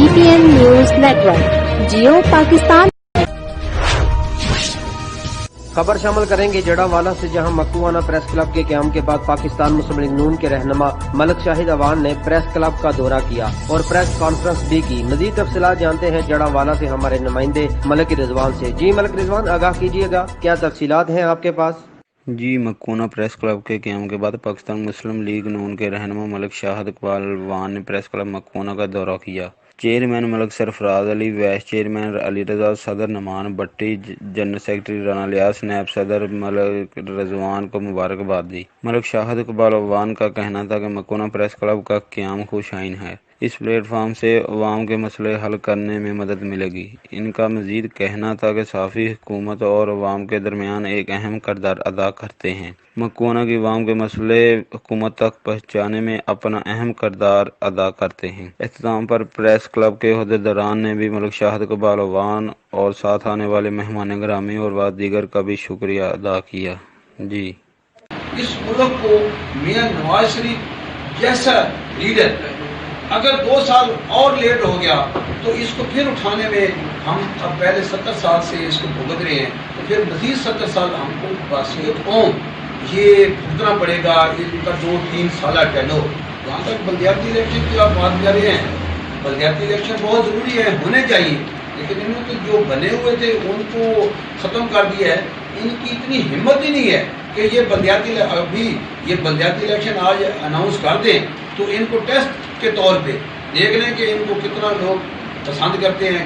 CTN News Network, जियो पाकिस्तान। खबर शामिल करेंगे जड़ावाला से, जहां मकतूआना प्रेस क्लब के क़याम के बाद पाकिस्तान मुस्लिम लीग नून के रहनुमा मलिक शाहिद अवान ने प्रेस क्लब का दौरा किया और प्रेस कॉन्फ्रेंस भी की। मजीद तफसीलात जानते हैं जड़ावाला से हमारे नुमाइंदे मलिक रिजवान से। जी मलिक रिजवान, आगाह कीजिएगा, क्या तफसीलात हैं आपके पास? जी, मकूना प्रेस क्लब के क़याम के बाद पाकिस्तान मुस्लिम लीग नून के रहनुमा मलिक शाहिद अवान ने प्रेस क्लब मकूना का दौरा किया। Chairman Malik Sarfaraz Ali, vice chairman Ali Raza, सदर नमान भट्टी, जनरल सेक्रेटरी राना लियास, नायब सदर मलिक रिजवान को मुबारकबाद दी। मलिक शाहिद अवान का कहना था कि मकूना प्रेस क्लब का क़याम खुशाइन है। इस प्लेटफार्म से अवाम के मसले हल करने में मदद मिलेगी। इनका मजीद कहना था कि सहाफ़ी हुकूमत और अवाम के दरमियान एक अहम किरदार अदा करते हैं। मकूना की अवाम के मसले हुकूमत तक पहुँचाने में अपना अहम किरदार अदा करते हैं। इख्तिताम पर प्रेस क्लब के अहदेदारान ने भी मलिक शाहिद अवान और साथ आने वाले मेहमान गिरामी और दीगर का भी शुक्रिया अदा किया। जी, इस मुल्क को मियां नवाज शरीफ जैसा लीडर अगर 2 साल और लेट हो गया तो इसको फिर उठाने में हम अब पहले 70 साल से इसको भुगत रहे हैं, तो फिर मजीद 70 साल हमको बासियत कौम ये भुगतना पड़ेगा। इनका 2-3 साल टेनो। जहाँ तक बल्दियाती इलेक्शन की आप बात कर रहे हैं, बल्दियाती इलेक्शन बहुत ज़रूरी है, होने चाहिए, लेकिन इन्होंने तो जो बने हुए थे उनको ख़त्म कर दिया है। इनकी इतनी हिम्मत ही नहीं है कि ये बल्दियाती इलेक्शन आज अनाउंस कर दें तो इनको टेस्ट के तौर पे देख लें कि इनको कितना लोग पसंद करते हैं।